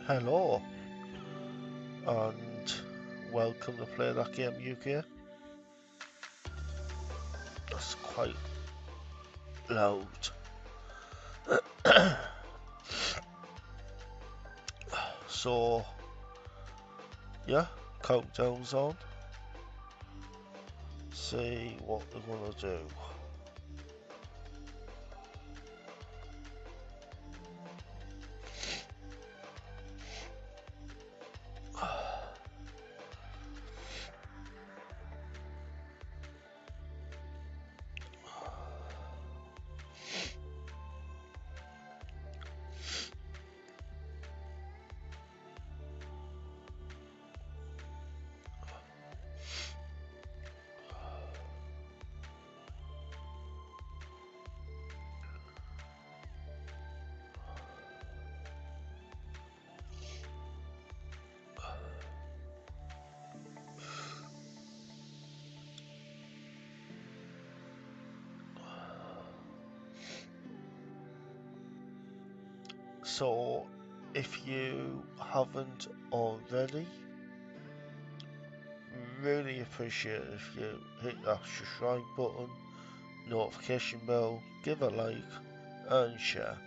Hello, and welcome to Play That Game UK. That's quite loud. So, yeah, countdown's on. See what we're gonna do. So, if you haven't already, really appreciate it if you hit that subscribe button, notification bell, give a like, and share.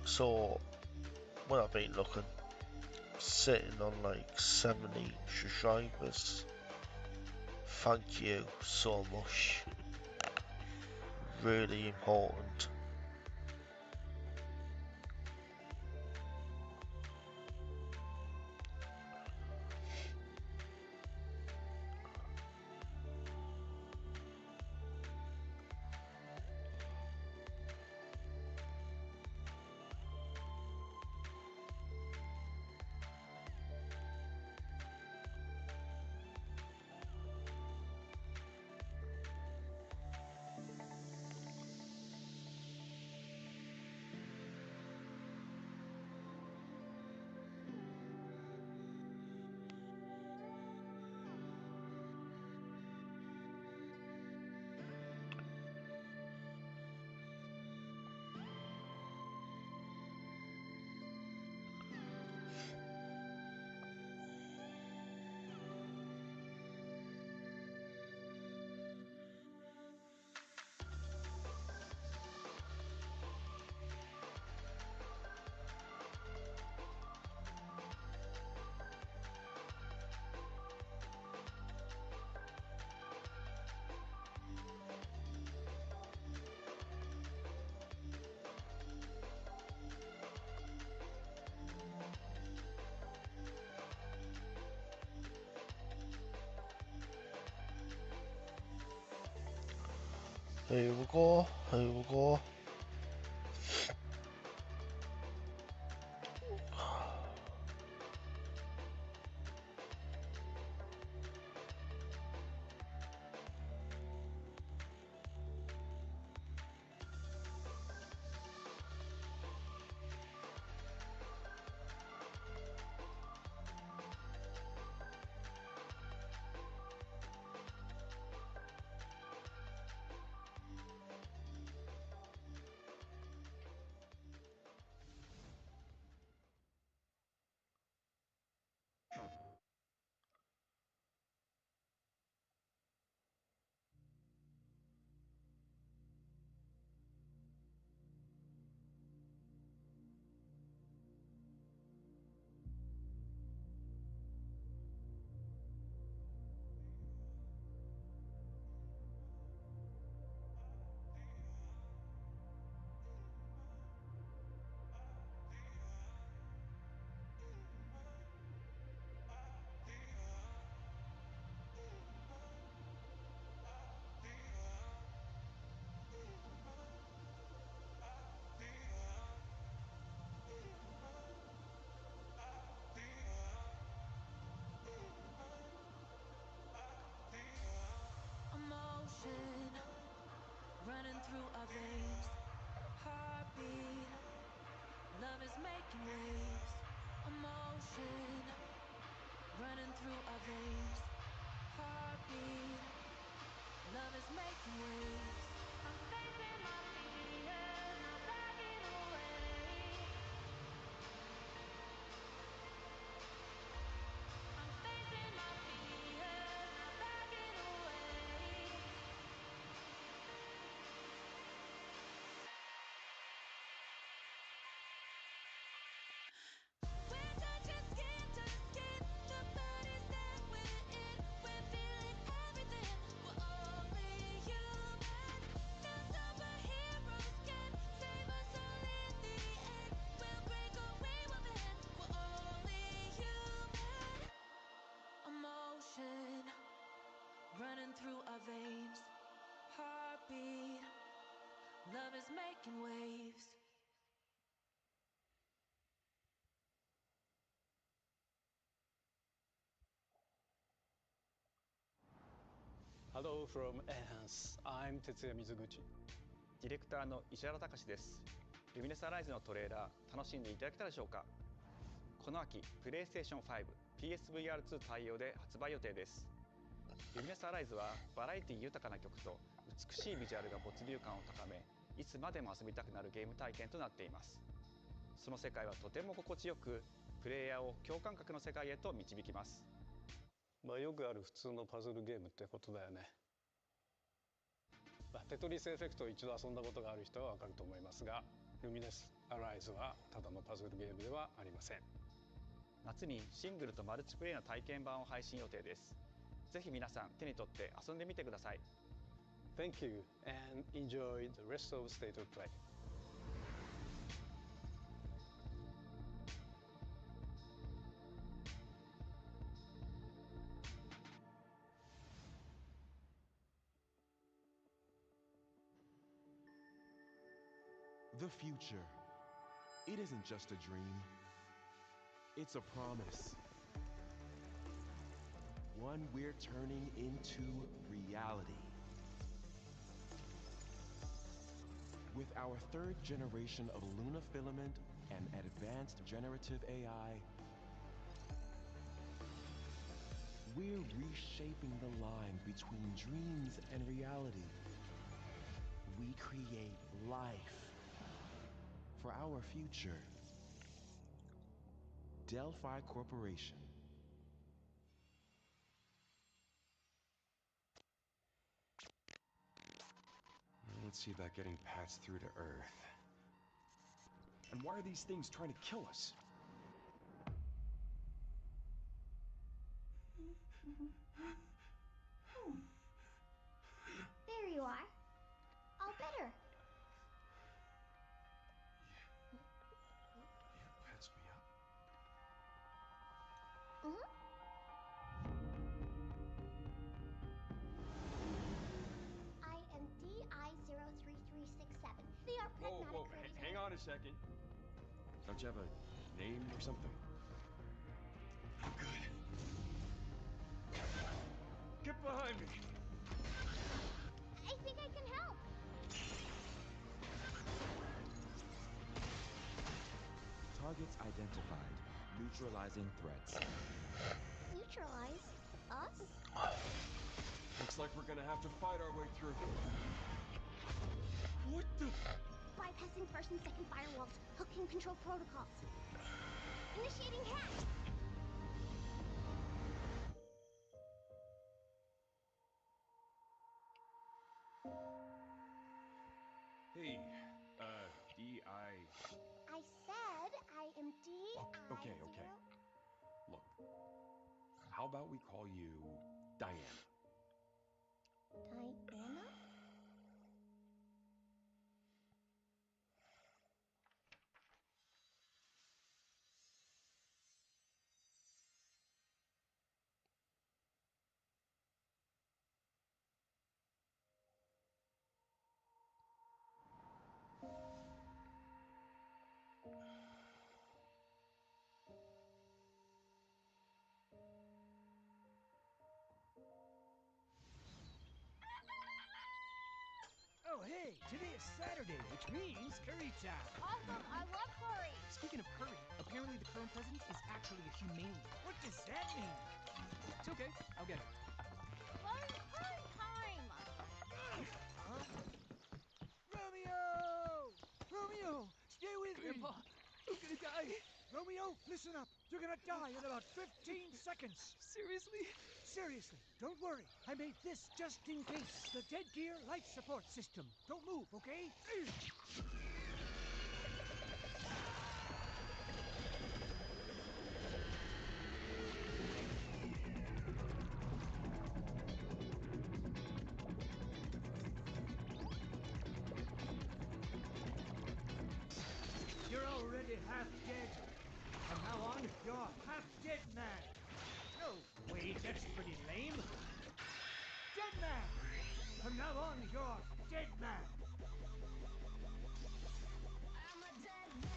So, when I've been looking, sitting on like 70 subscribers. Thank you so much. Really important. Here we go, here we go. Emotion running through our veins, heartbeat, love is making waves. Emotion running through our veins, heartbeat, love is making waves. I'm facing my fears, not backing away. I'm facing my fears, not backing away. We're touching skin to skin, the bodies that we're in. We're feeling everything, we're only human. No superheroes can save us all in the end. We'll break away, we'll bend, we're only human. Emotion running through our veins, heartbeat, love is making waves. Hello from Enhance. I'm Tetsuya Mizuguchi. ディレクターの石原隆です。ルミネスアライズのトレーラー楽しんでいただけたでしょうか。この秋、プレイステーション5、PSVR2 対応で発売予定です。ルミネスアライズはバラエティ豊かな曲と美しいビジュアルが没入感を高め、いつまでも遊びたくなるゲーム体験となっています。その世界はとても心地よく、プレイヤーを共感覚の世界へと導きます。よくある普通のパズルゲームってことだよね。テトリスエフェクトを一度遊んだことがある人はわかると思いますが、ルミネスアライズはただのパズルゲームではありません。夏にシングルとマルチプレイの体験版を配信予定です。ぜひ皆さん手に取って遊んでみてください。Thank you and enjoy the rest of State of Play. The future. It isn't just a dream. It's a promise. One we're turning into reality. With our third generation of Luna filament and advanced generative AI, we're reshaping the line between dreams and reality. We create life for our future. Delphi Corporation. Let's see about getting paths through to Earth. And why are these things trying to kill us? There you are. All better. You patched me up? I am on a second. Don't you have a name or something? I'm good. Get behind me. I think I can help. Targets identified. Neutralizing threats. Neutralize us? Looks like we're gonna have to fight our way through. What the? Bypassing first and second firewalls. Hooking control protocols. Initiating hack. Hey, D.I. I said I am D.I. Okay. Look, how about we call you Diana? Diana? Oh, hey, today is Saturday, which means curry time. Awesome, I love curry. Speaking of curry, apparently the current president is actually a humane. What does that mean? It's okay, I'll get it. Curry time. Huh? Romeo! Romeo, stay with Grandpa, me. I'm gonna die. Romeo, listen up. You're gonna die in about 15 seconds. seriously? Seriously, don't worry. I made this just in case. The Dead Gear life support system. Don't move, okay? You're already half dead. From now on, you're half dead man. No, wait, that's pretty lame. Dead man! From now on, you're dead man. I'm a dead man.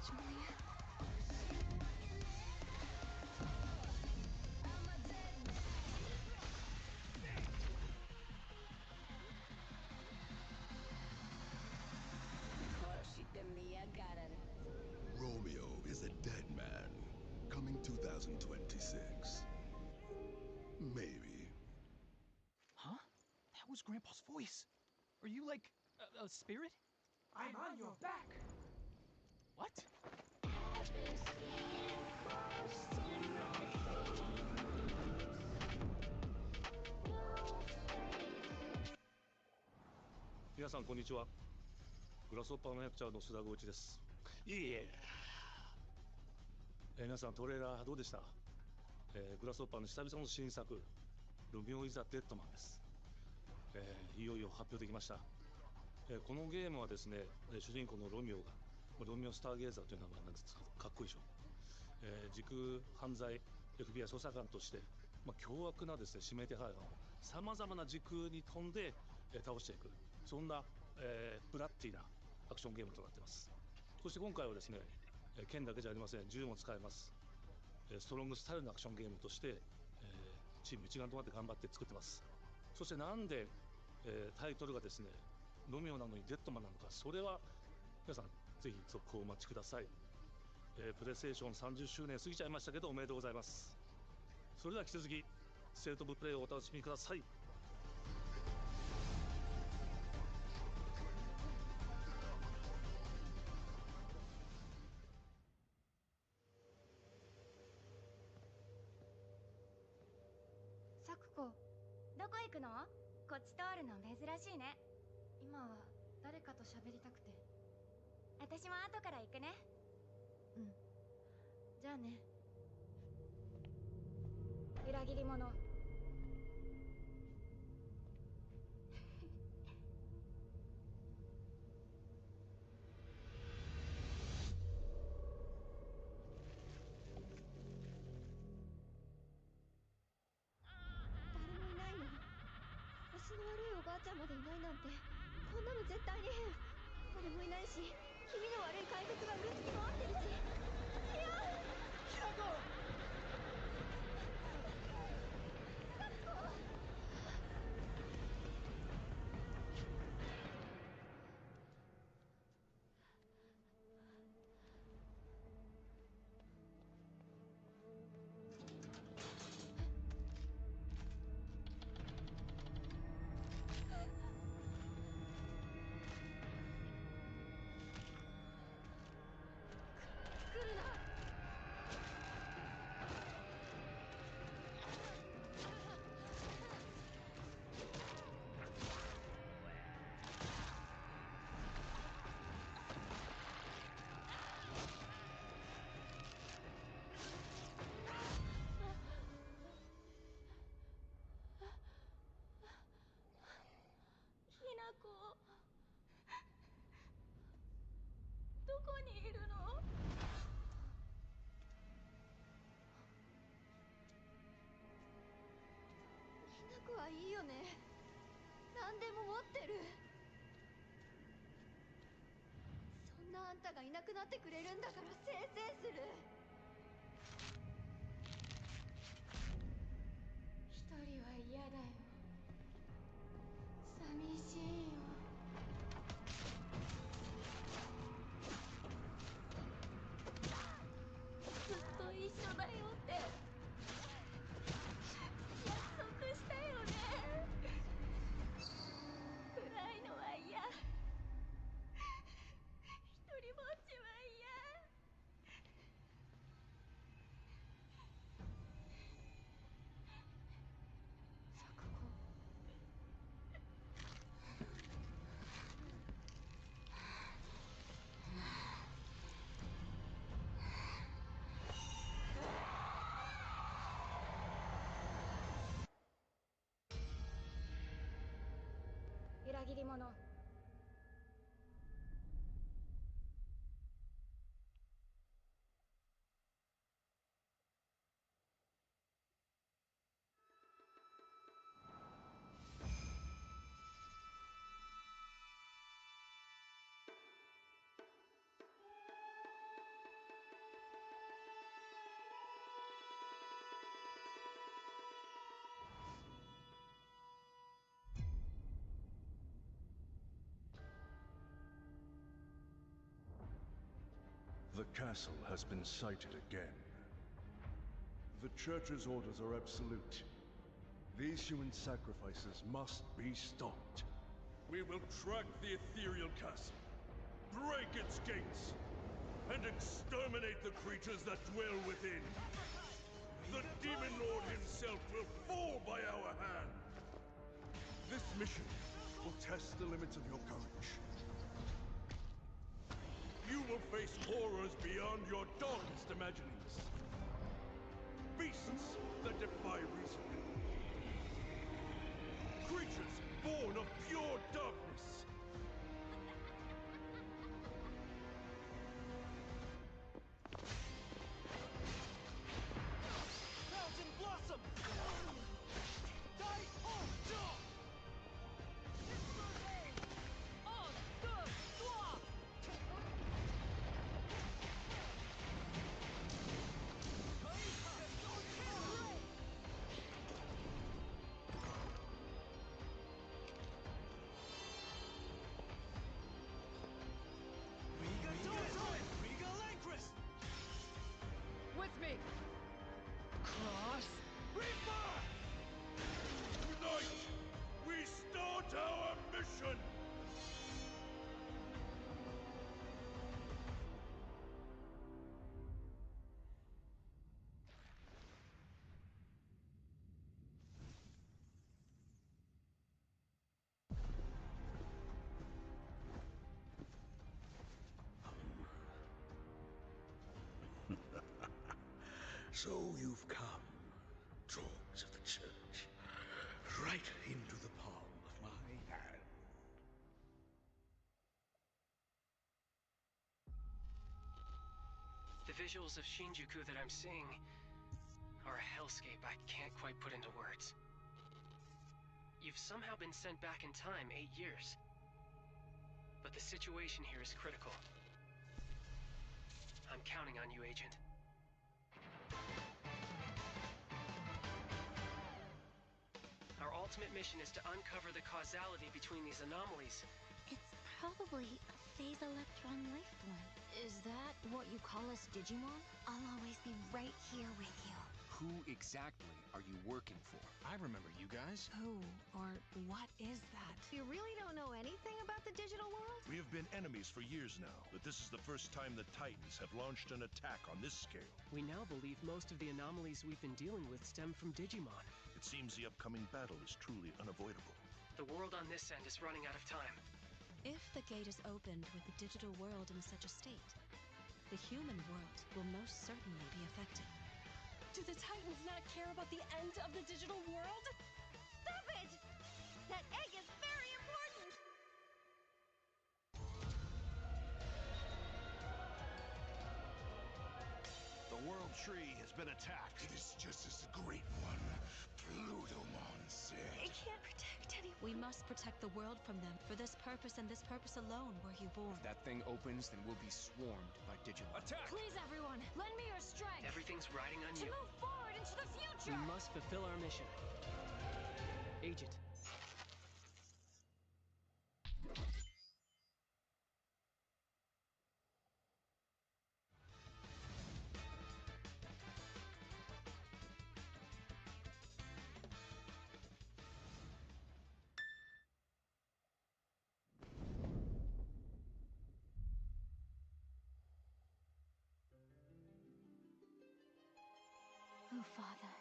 Julia? Romeo is a dead man. Coming 2026. Maybe. Huh? That was Grandpa's voice. Are you like a spirit? I'm on your back. What? 皆さんこんにちは。グラスホッパーの役者の須田剛一です。いえいえ。皆さんトレーラーどうでした？グラスホッパーの久々の新作ロミオ・イザ・デッドマンです。いよいよ発表できました。このゲームはですね、主人公のロミオがロミオ・スターゲーザーという名前なんですかっこいいでしょ。時空犯罪 FBI 捜査官として、凶悪なですね指名手配犯をさまざまな時空に飛んで、倒していく、そんな、ブラッディなアクションゲームとなっています。そして今回はですね、剣だけじゃありません、銃も使えます。ストロングスタイルのアクションゲームとして、チーム一丸となって頑張って作ってます。そしてなんで、タイトルがですねロミオなのにデッドマンなのか、それは皆さんぜひ続行お待ちください。プレイステーション30周年過ぎちゃいましたけどおめでとうございます。それでは引き続きステートオブプレイをお楽しみください。サクコ、どこ行くの？こっち通るの珍しいね。今は誰かと喋りたくて。私も後から行くね。うん。じゃあね。裏切り者。誰もいないの？星の悪いおばあちゃんまでいないなんて、こんなの絶対に変。誰もいないし、気味の悪い怪物がうろつき回ってるし。いやきなこ！来るな。きなこ。どこにいるの？きなこはいいよね。何でも持ってる。そんなあんたがいなくなってくれるんだからせいせいする。一人は嫌だよ。寂しいよ。ずっと一緒だよって約束したよね。暗いのは嫌。一人ぼっちは嫌。錯誤。裏切り者。The castle has been sighted again. The Church's orders are absolute. These human sacrifices must be stopped. We will track the ethereal castle, break its gates, and exterminate the creatures that dwell within. The Demon Lord himself will fall by our hand. This mission will test the limits of your courage. You will face horrors beyond your darkest imaginings. Beasts that defy reason. Creatures born of pure darkness. Mountain Blossom! Die Hard! So you've come, dogs of the church, right into the palm of my hand. The visuals of Shinjuku that I'm seeing are a hellscape I can't quite put into words. You've somehow been sent back in time 8 years. But the situation here is critical. I'm counting on you, Agent. Our ultimate mission is to uncover the causality between these anomalies. It's probably a phase electron life form. Is that what you call us Digimon? I'll always be right here with you. Who exactly are you working for? I remember you guys. Who or what is that? You really don't know anything about the digital world? We have been enemies for years now, but this is the first time the Titans have launched an attack on this scale. We now believe most of the anomalies we've been dealing with stem from Digimon. It seems the upcoming battle is truly unavoidable. The world on this end is running out of time. If the gate is opened with the digital world in such a state, the human world will most certainly be affected. Do the Titans not care about the end of the digital world? Stop it! That egg is very important! The World Tree has been attacked. It is just as the Great One, Plutomon, said. It can't protect anyone. We must protect the world from them. For this purpose and this purpose alone were you born. If that thing opens, then we'll be swarmed by Digimon. Attack! Please, everyone, lend me your strength. Everything's riding on To you. move forward into the future. We must fulfill our mission. Agent. Oh, Father,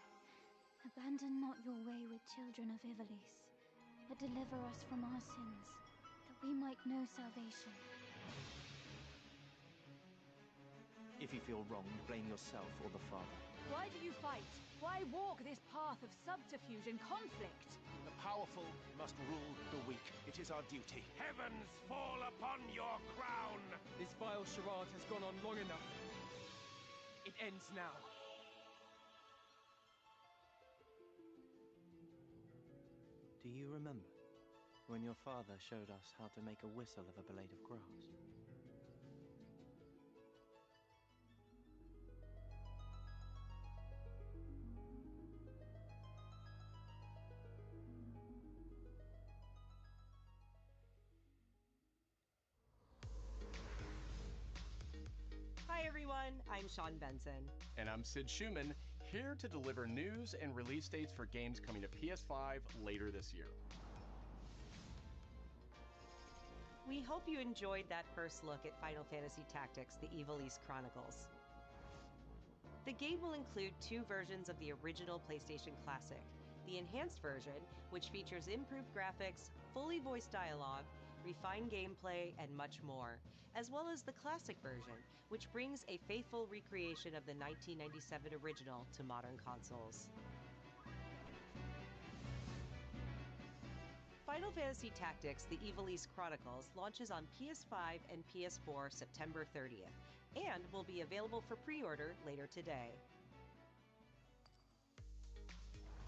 abandon not your way with children of Ivalice, but deliver us from our sins, that we might know salvation. If you feel wrong, blame yourself or the Father. Why do you fight? Why walk this path of subterfuge and conflict? The powerful must rule the weak. It is our duty. Heavens fall upon your crown! This vile charade has gone on long enough. It ends now. Do you remember when your father showed us how to make a whistle of a blade of grass? Hi everyone, I'm Sean Benson. And I'm Sid Schumann, here to deliver news and release dates for games coming to PS5 later this year. We hope you enjoyed that first look at Final Fantasy Tactics: The Ivalice Chronicles. The game will include 2 versions of the original PlayStation Classic. The enhanced version, which features improved graphics, fully voiced dialogue, refined gameplay, and much more, as well as the classic version, which brings a faithful recreation of the 1997 original to modern consoles. Final Fantasy Tactics: The Ivalice Chronicles launches on PS5 and PS4 September 30th, and will be available for pre-order later today.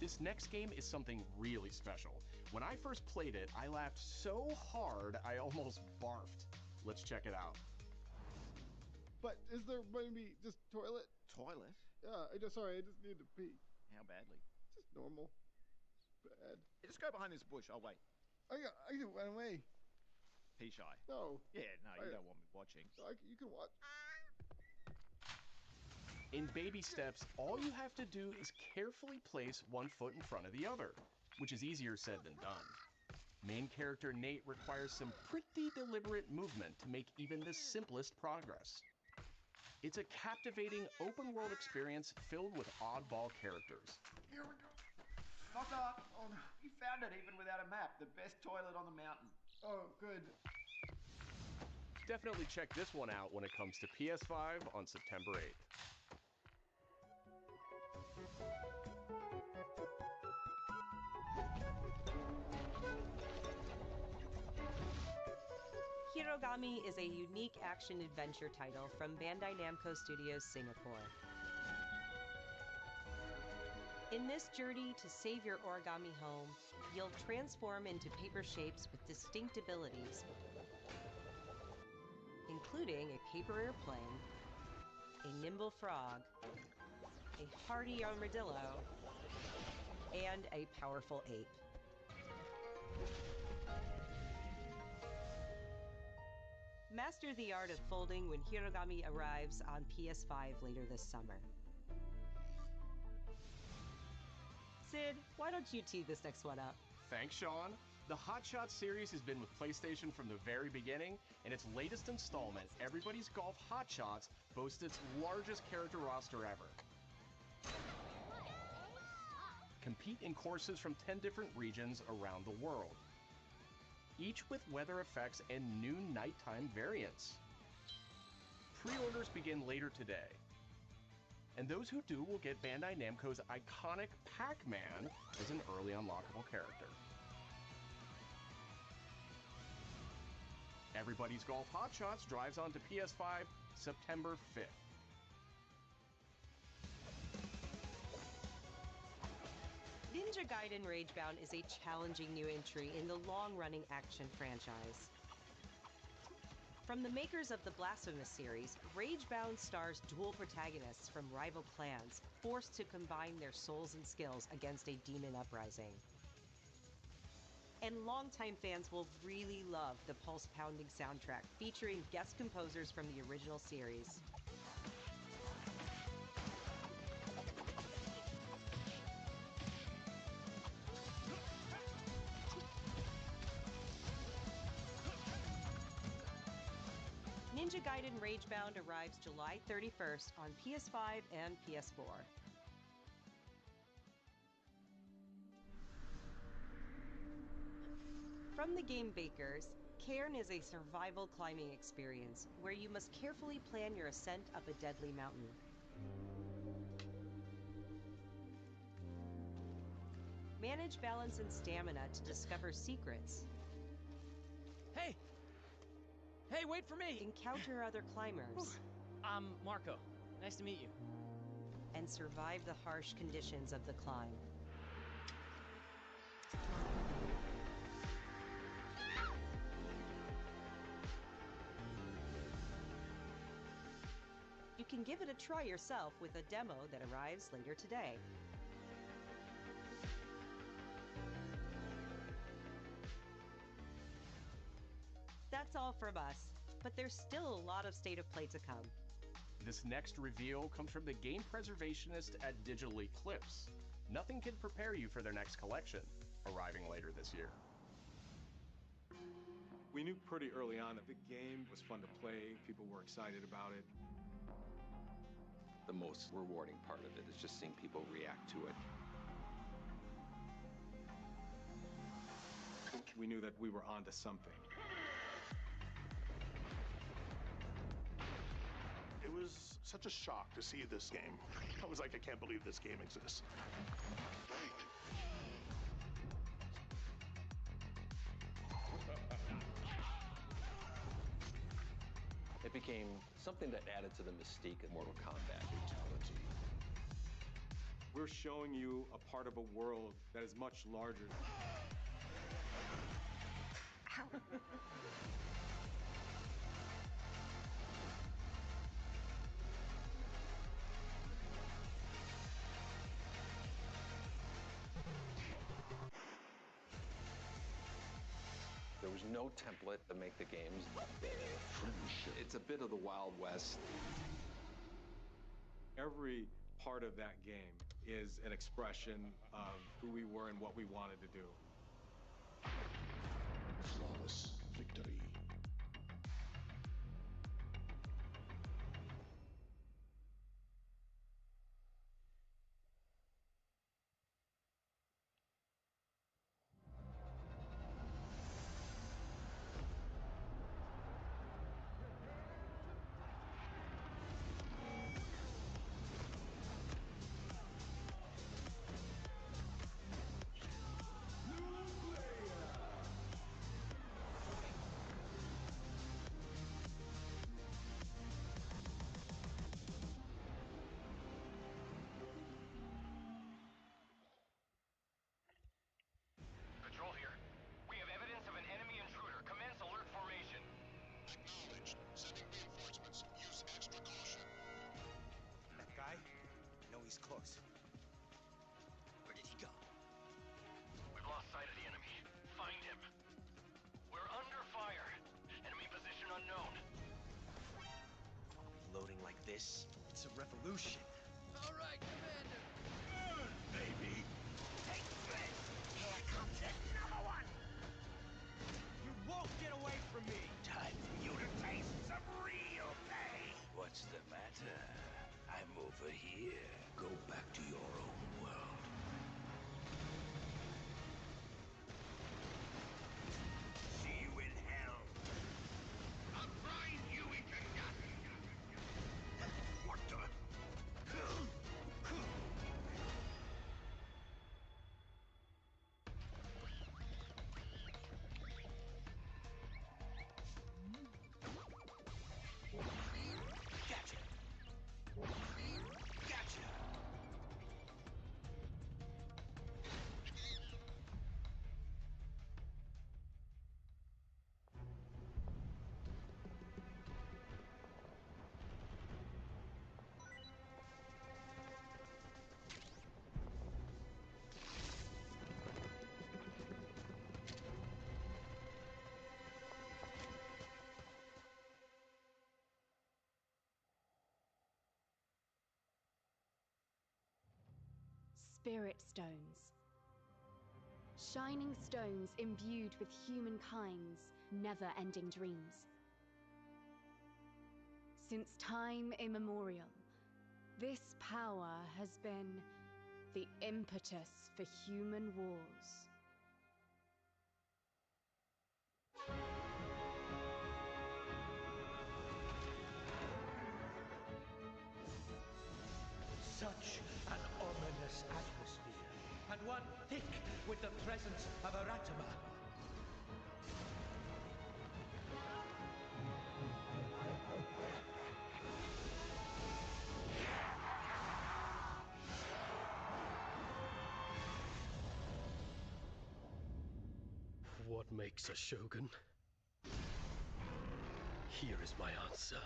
This next game is something really special. When I first played it, I laughed so hard I almost barfed. Let's check it out. But is there maybe just toilet? Toilet? Yeah, sorry, I just need to pee. How badly? Just normal. Bad. Hey, just go behind this bush. I'll wait. I can run away. Pea shy. No. Yeah, no, you don't want me watching. You can watch. In baby steps, all you have to do is carefully place one foot in front of the other, which is easier said than done. Main character Nate requires some pretty deliberate movement to make even the simplest progress. It's a captivating open-world experience filled with oddball characters. Here we go. Knock knock. Oh no, you found it even without a map. The best toilet on the mountain. Oh, good. Definitely check this one out when it comes to PS5 on September 8th. Hirogami is a unique action-adventure title from Bandai Namco Studios Singapore. In this journey to save your origami home, you'll transform into paper shapes with distinct abilities, including a paper airplane, a nimble frog, a hardy armadillo, and a powerful ape. Master the art of folding when Hirogami arrives on PS5 later this summer. Sid, why don't you tee this next one up? Thanks, Sean. The Hot Shots series has been with PlayStation from the very beginning, and its latest installment, Everybody's Golf Hot Shots, boasts its largest character roster ever. Compete in courses from 10 different regions around the world, each with weather effects and new nighttime variants. Pre-orders begin later today, and those who do will get Bandai Namco's iconic Pac-Man as an early unlockable character. Everybody's Golf Hot Shots drives onto PS5 September 5th. Ninja Gaiden Ragebound is a challenging new entry in the long-running action franchise. From the makers of the Blasphemous series, Ragebound stars dual protagonists from rival clans, forced to combine their souls and skills against a demon uprising. And longtime fans will really love the pulse-pounding soundtrack featuring guest composers from the original series. Ninja Gaiden Ragebound arrives July 31st on PS5 and PS4. From the game Bakers, Cairn is a survival climbing experience where you must carefully plan your ascent up a deadly mountain. Manage balance and stamina to discover secrets. Hey! Hey, wait for me! Encounter other climbers. I'm Marco. Nice to meet you. And survive the harsh conditions of the climb. You can give it a try yourself with a demo that arrives later today. That's all from us, but there's still a lot of State of Play to come. This next reveal comes from the game preservationist at Digital Eclipse. Nothing can prepare you for their next collection, arriving later this year. We knew pretty early on that the game was fun to play, people were excited about it. The most rewarding part of it is just seeing people react to it. We knew that we were onto something. It was such a shock to see this game. I was like, I can't believe this game exists. It became something that added to the mystique of Mortal Kombat. Fatality. We're showing you a part of a world that is much larger. There was no template to make the games. It's a bit of the Wild West. Every part of that game is an expression of who we were and what we wanted to do. Flawless victory. Acknowledged. Sending reinforcements. Use extra caution. That guy? I know he's close. Where did he go? We've lost sight of the enemy. Find him. We're under fire. Enemy position unknown. Loading like this? It's a revolution. All right, Commander. Burn, baby. Take this. Here comes another one. You won't get away from me. Time for you to taste some real pain. What's the matter? I'm over here. Go back to your own world. See you in hell. I'll grind you into nothing. What the? Gotcha. Gotcha. Spirit stones. Shining stones imbued with humankind's never-ending dreams. Since time immemorial, this power has been the impetus for human wars. Such an ominous atmosphere, and one thick with the presence of Aratama. What makes a shogun? Here is my answer.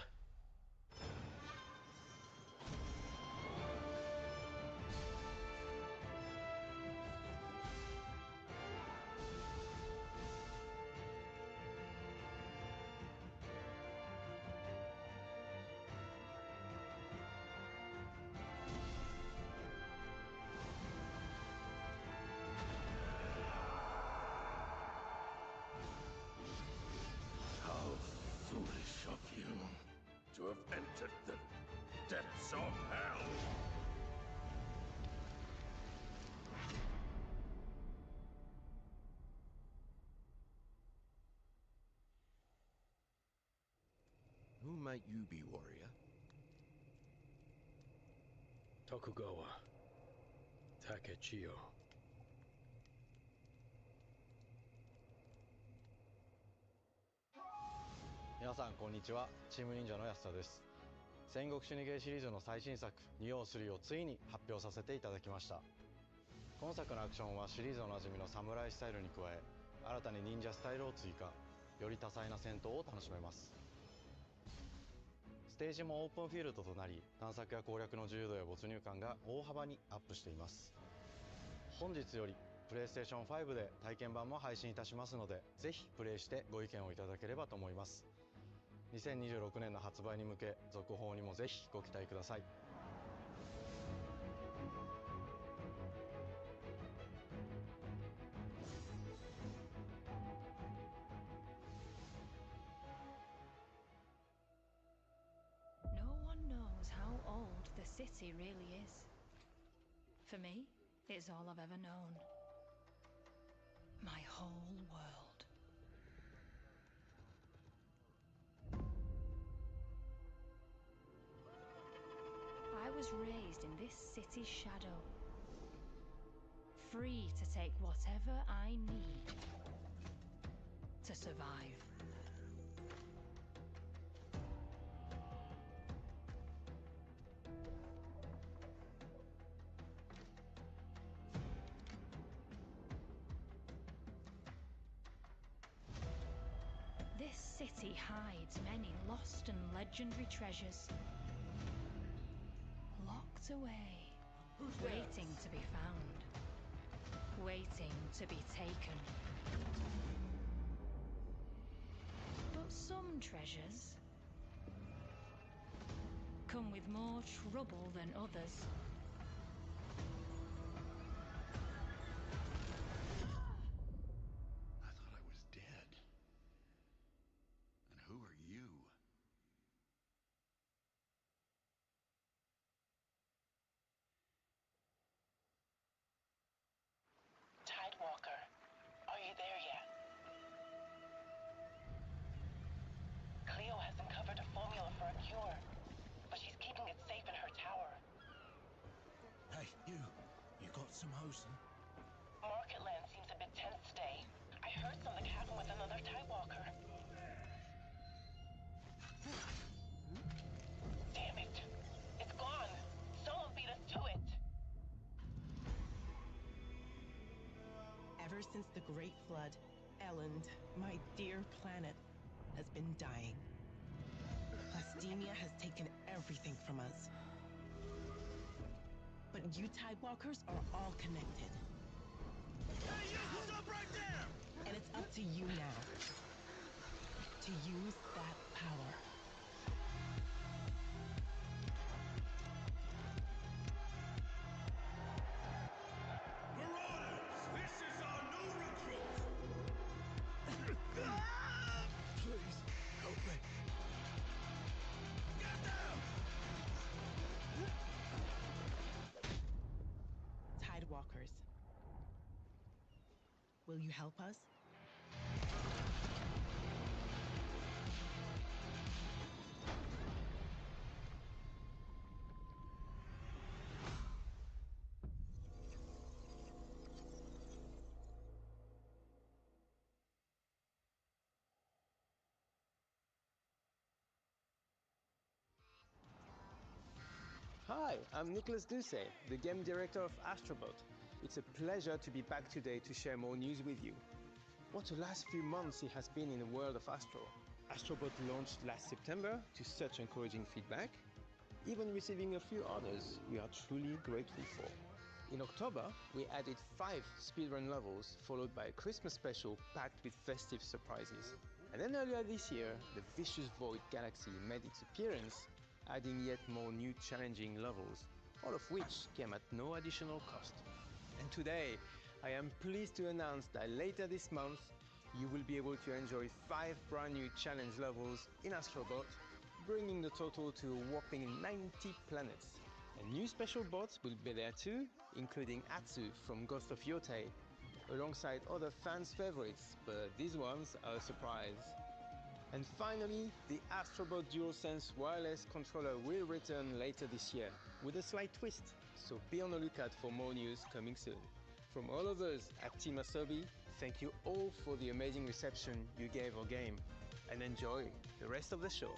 How foolish of you to have entered the depths of hell! Who might you be, warrior? Tokugawa Takechiyo. 皆さんこんにちは、チーム忍者の安田です。戦国死にゲーシリーズの最新作2王3をついに発表させていただきました。今作のアクションはシリーズおなじみのサムライスタイルに加え、新たに忍者スタイルを追加、より多彩な戦闘を楽しめます。ステージもオープンフィールドとなり、探索や攻略の自由度や没入感が大幅にアップしています。本日よりプレイステーション5で体験版も配信いたしますので、ぜひプレイしてご意見をいただければと思います。2026年の発売に向け、続報にもぜひご期待ください。No one knows how old the city really is. For me, it's all I've ever known. My whole world. I was raised in this city's shadow, free to take whatever I need to survive. This city hides many lost and legendary treasures. Locked away, waiting to be found, waiting to be taken. But some treasures come with more trouble than others. I thought I was dead. And who are you? Tidewalker, are you there yet? Cleo has uncovered a formula for a cure, but she's keeping it safe in her tower. Hey, you got some hosen? Marketland seems a bit tense today. I heard something happen with another Tidewalker. Damn it! It's gone! Someone beat us to it! Ever since the Great Flood, Elend, my dear planet, has been dying. Plastemia has taken everything from us. But you Tidewalkers are all connected. Hey, you! Stop right there! And it's up to you now to use that power. Marauders! This is our new recruit! Please, help me. Get down! Tidewalkers, will you help us? Hi, I'm Nicholas Doucet, the game director of Astrobot. It's a pleasure to be back today to share more news with you. What a last few months it has been in the world of Astro. Astrobot launched last September to such encouraging feedback, even receiving a few honors we are truly grateful for. In October, we added 5 speedrun levels, followed by a Christmas special packed with festive surprises. And then earlier this year, the Vicious Void Galaxy made its appearance, adding yet more new challenging levels, all of which came at no additional cost. And today, I am pleased to announce that later this month, you will be able to enjoy 5 brand new challenge levels in Astrobot, bringing the total to a whopping 90 planets. And new special bots will be there too, including Atsu from Ghost of Yotei, alongside other fans' favorites, but these ones are a surprise. And finally, the Astrobot DualSense wireless controller will return later this year, with a slight twist, so be on the lookout for more news coming soon. From all of us at Team Asobi, thank you all for the amazing reception you gave our game, and enjoy the rest of the show.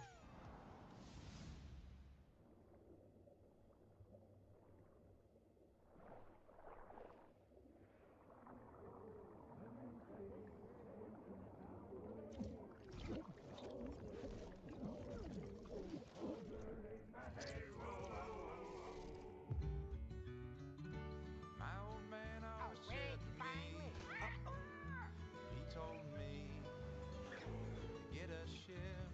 My old man always said to me, he told me, get a ship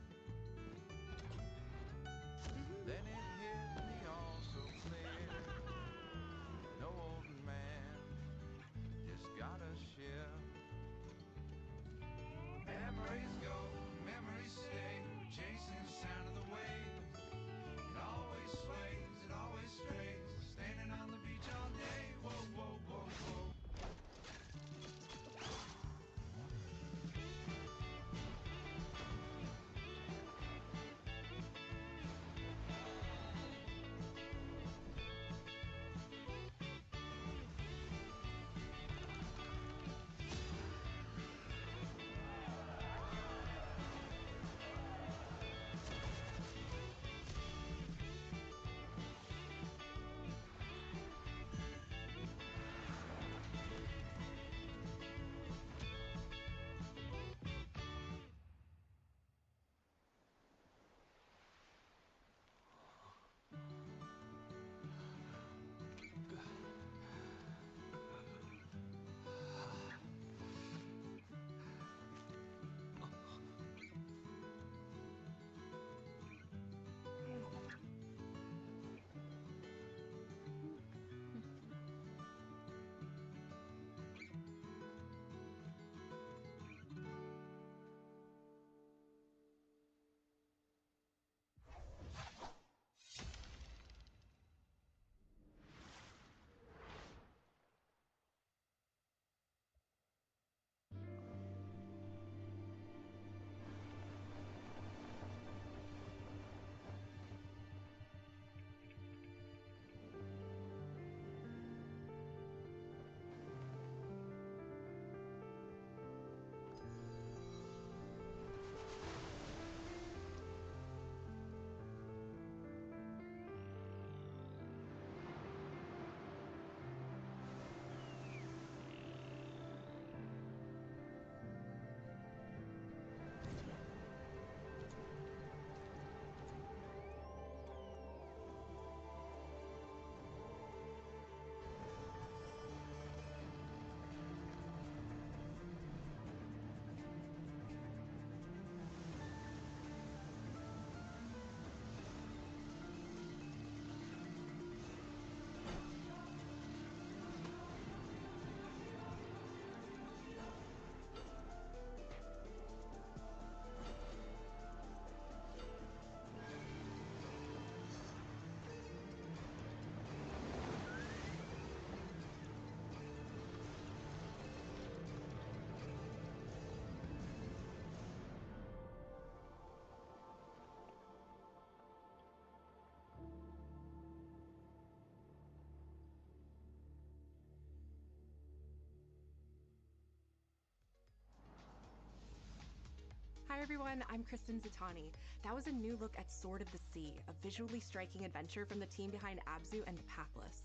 Hi everyone, I'm Kristen Zatani. That was a new look at Sword of the Sea, a visually striking adventure from the team behind Abzu and Pathless.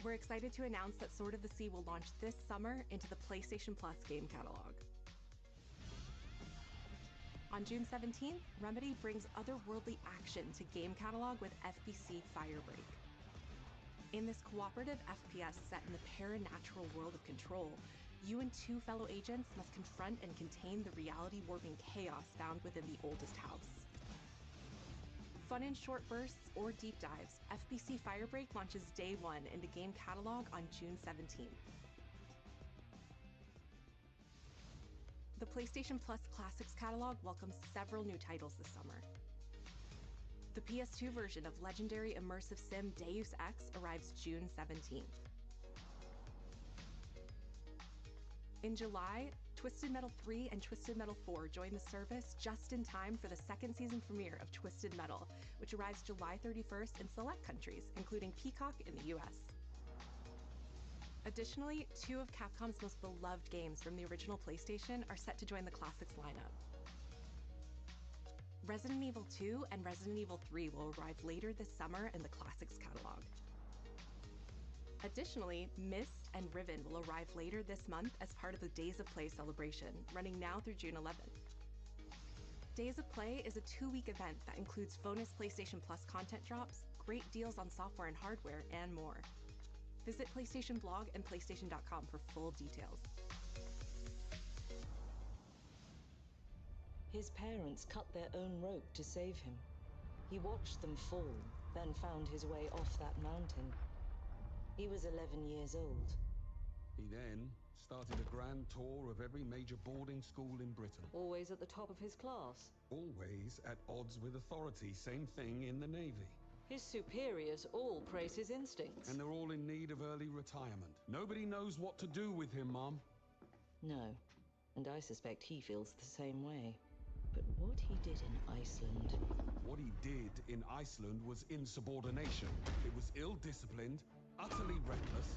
We're excited to announce that Sword of the Sea will launch this summer into the PlayStation Plus game catalog. On June 17th, Remedy brings otherworldly action to game catalog with FBC Firebreak. In this cooperative FPS set in the paranatural world of Control, you and two fellow agents must confront and contain the reality-warping chaos found within the oldest house. Fun in short bursts or deep dives, FBC Firebreak launches day one into game catalog on June 17th. The PlayStation Plus Classics catalog welcomes several new titles this summer. The PS2 version of legendary immersive sim Deus Ex arrives June 17th. In July, Twisted Metal 3 and Twisted Metal 4 join the service just in time for the second season premiere of Twisted Metal, which arrives July 31st in select countries, including Peacock in the US. Additionally, two of Capcom's most beloved games from the original PlayStation are set to join the Classics lineup. Resident Evil 2 and Resident Evil 3 will arrive later this summer in the Classics catalog. Additionally, Myst and Riven will arrive later this month as part of the Days of Play celebration, running now through June 11th. Days of Play is a 2-week event that includes bonus PlayStation Plus content drops, great deals on software and hardware, and more. Visit PlayStation Blog and PlayStation.com for full details. His parents cut their own rope to save him. He watched them fall, then found his way off that mountain. He was 11 years old. He then started a grand tour of every major boarding school in Britain. Always at the top of his class. Always at odds with authority. Same thing in the Navy. His superiors all praise his instincts. And they're all in need of early retirement. Nobody knows what to do with him, Mom. No, and I suspect he feels the same way. But what he did in Iceland... What he did in Iceland was insubordination. It was ill-disciplined, utterly reckless.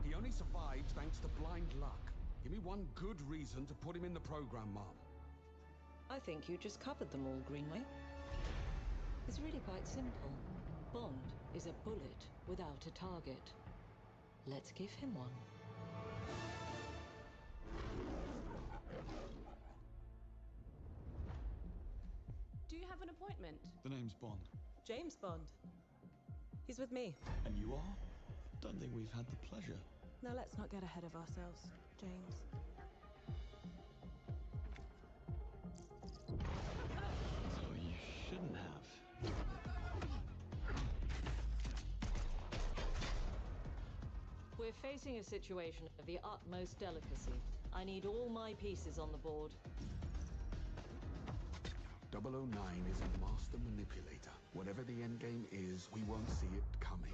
He only survived thanks to blind luck. Give me one good reason to put him in the program, Mom. I think you just covered them all, Greenway. It's really quite simple. Bond is a bullet without a target. Let's give him one. Do you have an appointment? The name's Bond. James Bond. He's with me. And you are? Don't think we've had the pleasure. Now let's not get ahead of ourselves, James. So you shouldn't have. We're facing a situation of the utmost delicacy. I need all my pieces on the board. 009 is a master manipulator. Whatever the endgame is, we won't see it coming.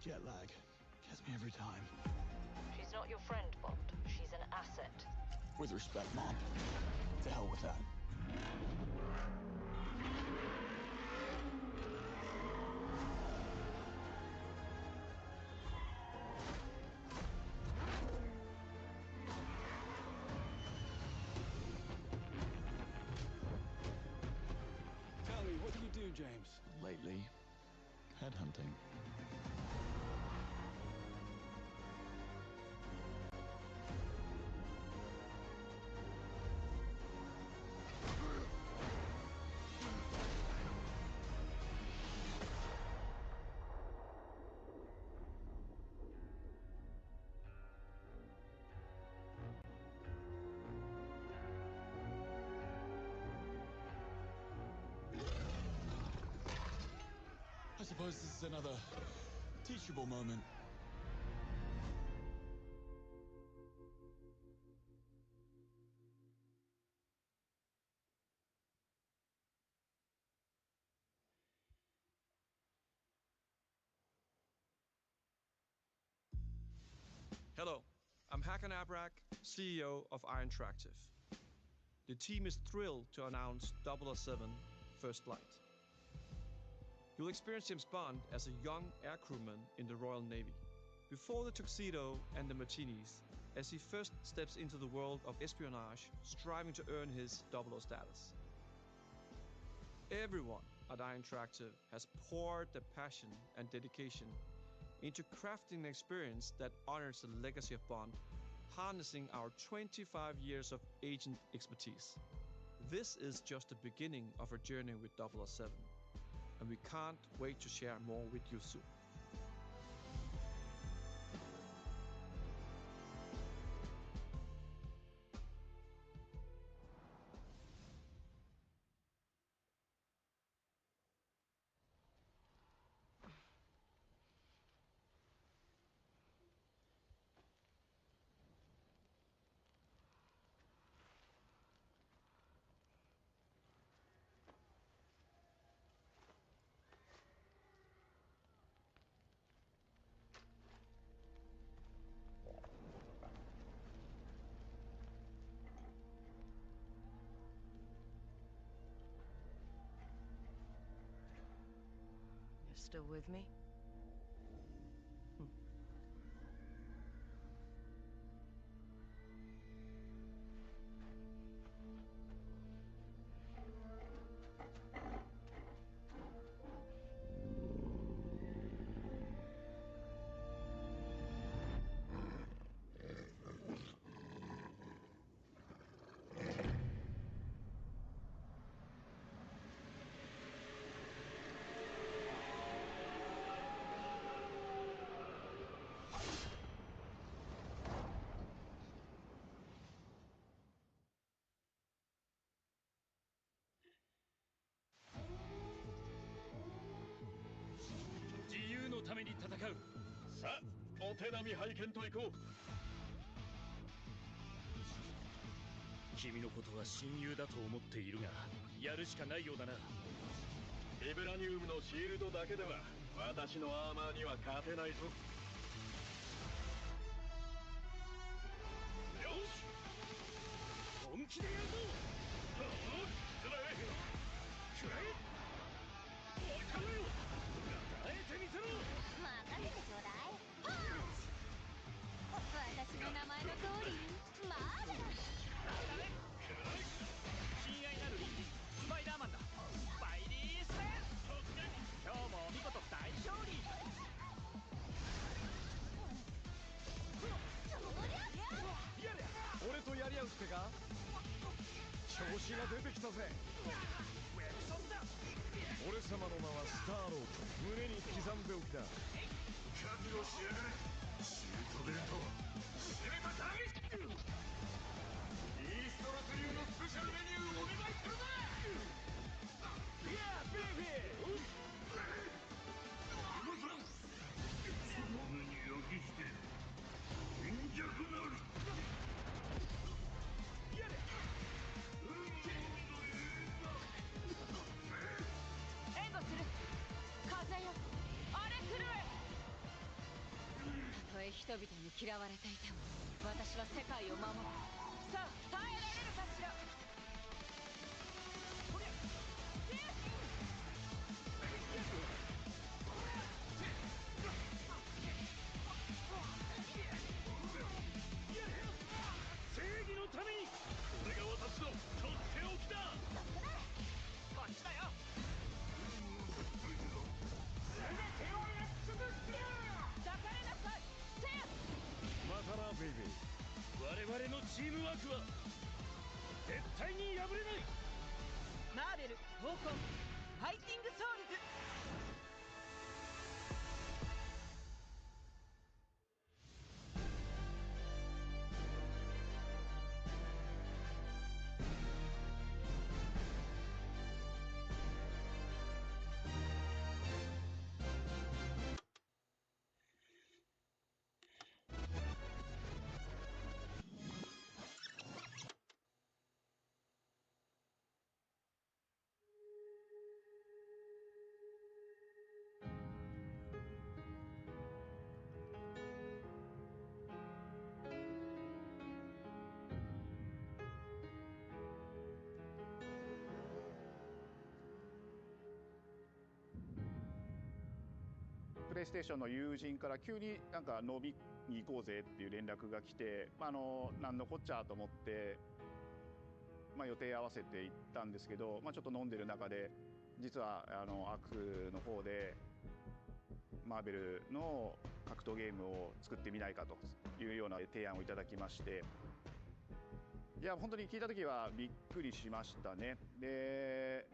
Jet lag. Gets me every time. She's not your friend, Bond. She's an asset. With respect, Mom. To hell with that. Tell me, what do you do, James? Lately, headhunting. I suppose this is another teachable moment. Hello, I'm Hakan Abrak, CEO of Iron Interactive. The team is thrilled to announce 007 First Light. You'll experience James Bond as a young air crewman in the Royal Navy. Before the tuxedo and the martinis, as he first steps into the world of espionage, striving to earn his 00 status. Everyone at IO Interactive has poured their passion and dedication into crafting an experience that honors the legacy of Bond, harnessing our 25 years of agent expertise. This is just the beginning of our journey with 007, and we can't wait to share more with you soon. You're still with me? Kimiのことは親友だと思っているが、やるしかないようだな。ビブラニウムのシールドだけでは私のアーマーには勝てないぞ。よし、本気でやるぞ。くらえ、くらえ、わかるよ。与えてみせろ。任せてちょうだい。パンチ。私の名前の通り、マーベラス。親愛なるリンジ、スパイダーマンだ。スパイリースレン。今日もお見事大勝利。俺とやり合うってか？調子が出てきたぜ。俺様の名はスターロード。胸に刻んでおきな。覚悟しやがれ。シュートベルト。締めたターゲット。イーストロス流のスペシャルメニューお願いするぜ。いやベイビー。その目に焼き付け貧弱なる。援護する。風よ、荒れ狂え。たとえ人々に嫌われていても、私は世界を守る。さあ、耐えられるかしら。正義のために。これが私のとっておきだ。こっちだよ。全てを焼き尽くすよ。抱かれなさい。せや。またなベイビー。我々のチームワークは絶対に破れない。マーベル闘魂ファイティングソウルズ。イステーションの友人から急になんか飲みに行こうぜっていう連絡が来て、なんのこっちゃと思って、予定合わせて行ったんですけど、ちょっと飲んでる中で実はアークの方でマーベルの格闘ゲームを作ってみないかというような提案をいただきまして、いや本当に聞いた時はびっくりしましたね。で、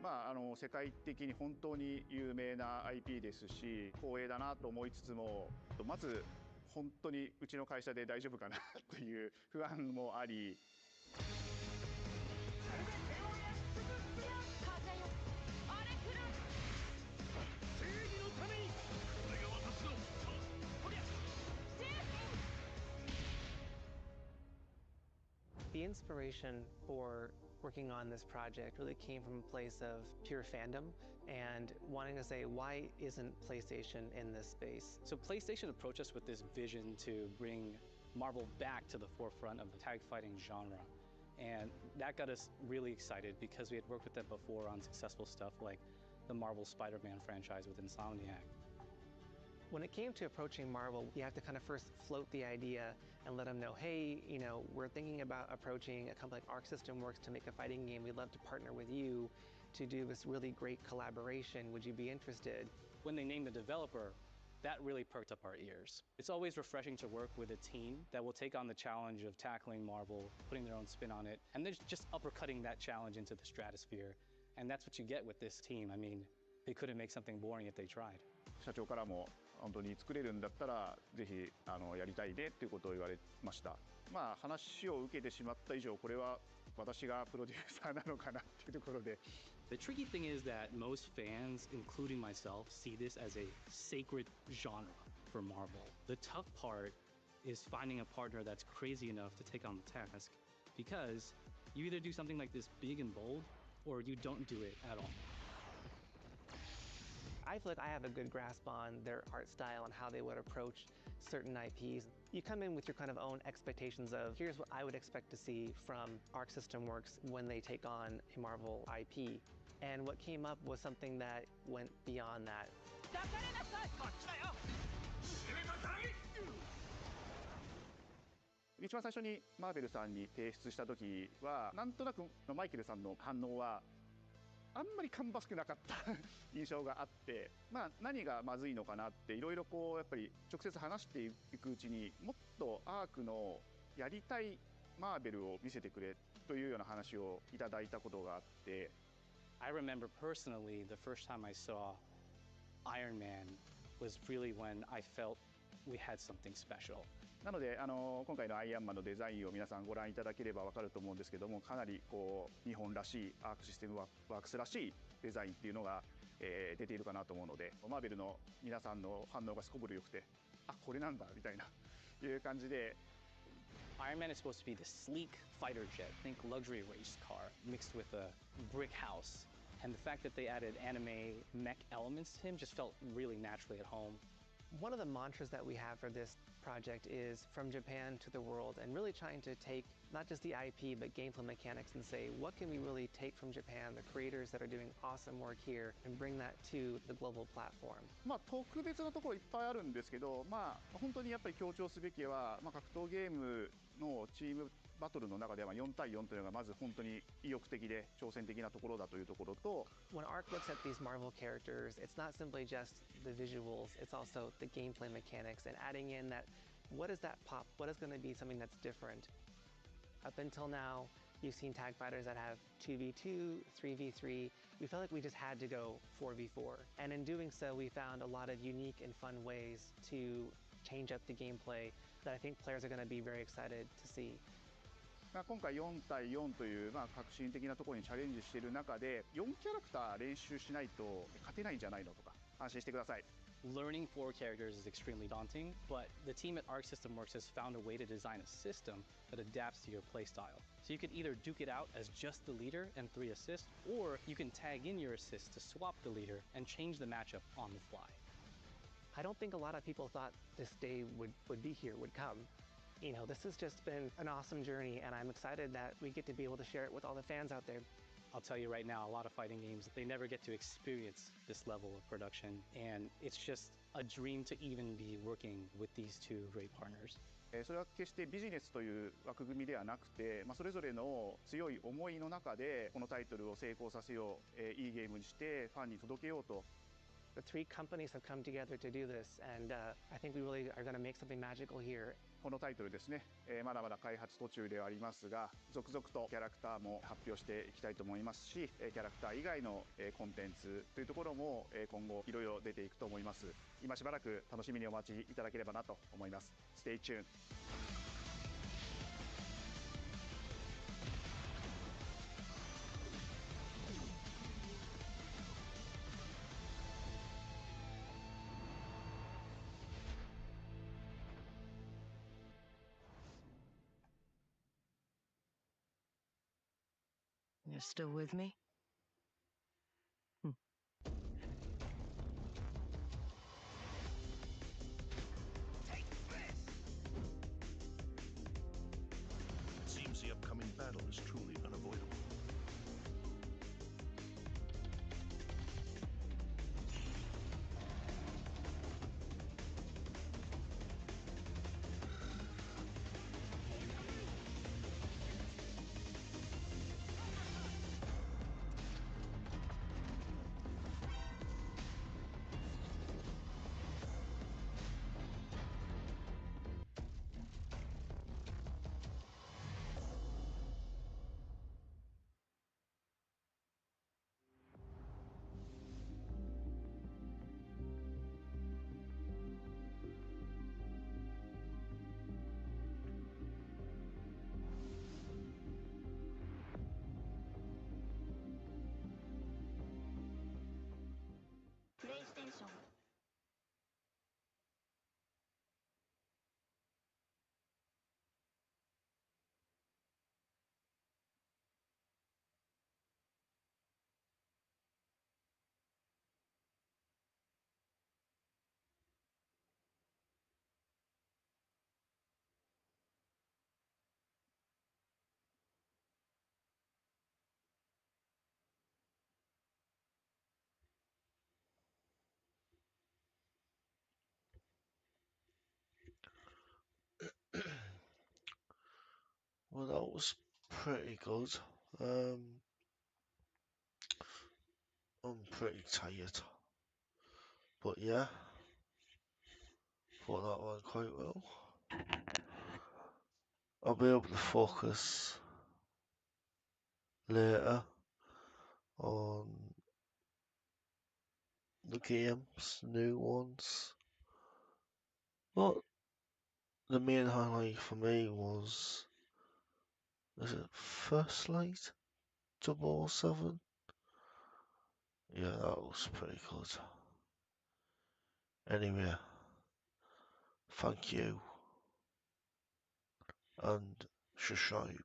世界的に本当に有名な IP ですし光栄だなと思いつつも、まず本当にうちの会社で大丈夫かなという不安もあり。The inspiration for working on this project really came from a place of pure fandom and wanting to say, why isn't PlayStation in this space? So PlayStation approached us with this vision to bring Marvel back to the forefront of the tag fighting genre. And that got us really excited because we had worked with them before on successful stuff like the Marvel Spider-Man franchise with Insomniac. When it came to approaching Marvel, you have to kind of first float the idea and let them know, hey, we're thinking about approaching a company like Arc System Works to make a fighting game. We'd love to partner with you to do this really great collaboration. Would you be interested? When they named the developer, that really perked up our ears. It's always refreshing to work with a team that will take on the challenge of tackling Marvel, putting their own spin on it, and they're just uppercutting that challenge into the stratosphere. And that's what you get with this team. I mean, they couldn't make something boring if they tried. 社長からも本当に作れるんだったらぜひやりたいねっていうことを言われました。話を受けてしまった以上これは私がプロデューサーなのかなっていうところで。The tricky thing is that most fans, including myself, see this as a sacred genre for Marvel. The tough part is finding a partner that's crazy enough to take on the task, because you either do something like this big and bold or you don't do it at all. I feel like I have a good grasp on their art style and how they would approach certain IPs. You come in with your kind of own expectations of, here's what I would expect to see from Arc System Works when they take on a Marvel IP. And what came up was something that went beyond that. 一番最初にマーベルさんに提出した時はなんとなくマイケルさんの反応はあんまり芳しくなかった印象があって、何がまずいのかなっていろいろやっぱり直接話していくうちにもっとアークのやりたいマーベルを見せてくれというような話をいただいたことがあって。I remember personally the first time I saw Iron Man was really when I felt we had something special. なので今回のアイアンマンのデザインを皆さんご覧いただければ分かると思うんですけども、かなり日本らしいアークシステムワークスらしいデザインっていうのが、出ているかなと思うので、マーベルの皆さんの反応がすこぶる良くて、あ、これなんだみたいないう感じで。Iron Man is supposed to be the sleek fighter jet, think luxury race car mixed with a brick house. And the fact that they added anime mech elements to him just felt really naturally at home. One of the mantras that we have for this project is from Japan to the world, and really trying to take not just the IP but gameplay mechanics and say, what can we really take from Japan, the creators that are doing awesome work here, and bring that to the global platform. 特別なところいっぱいあるんですけど、本当にやっぱり強調すべきは、格闘ゲームのチームバトルの中では4対4というのがまず本当に意欲的で挑戦的なところだというところと。When Arc looks at these Marvel characters, it's not simply just the visuals, it's also the gameplay mechanics and adding in that, what is that pop? What is going to be something that's different? Up until now, you've seen tag fighters that have 2v2, 3v3. We felt like we just had to go 4v4. And in doing so, we found a lot of unique and fun ways to change up the gameplay that I think players are going to be very excited to see. 今回4対4という革新的なところにチャレンジしている中で4キャラクター練習しないと勝てないんじゃないのとか安心してください。Learning 4 characters is extremely daunting, but the team at Arc System Works has found a way to design a system that adapts to your playstyle. So you could either duke it out as just the leader and 3 assists, or you can tag in your assists to swap the leader and change the matchup on the fly. I don't think a lot of people thought this day would be here, would come. This has just been an awesome journey, and I'm excited that we get to be able to share it with all the fans out there. I'll tell you right now, a lot of fighting games, they never get to experience this level of production, and it's just a dream to even be working with these two great partners. それは決してビジネスという枠組みではなくて、それぞれの強い思いの中でこのタイトルを成功させよう、いいゲームにしてファンに届けようと。The three companies have come together to do this, and I think we really are going to make something magical here. このタイトルですね、まだまだ開発途中ではありますが、続々とキャラクターも発表していきたいと思いますし、キャラクター以外のコンテンツというところも今後いろいろ出ていくと思います。今しばらく楽しみにお待ちいただければなと思います。Stay tuned. You're still with me? It seems the upcoming battle is truly unavoidable. PlayStation Well, that was pretty good. I'm pretty tired. But yeah, thought that went quite well. I'll be able to focus later on the games, new ones. But the main highlight for me was, is it First Light 007? Yeah, that was pretty good. Anyway, thank you and subscribe.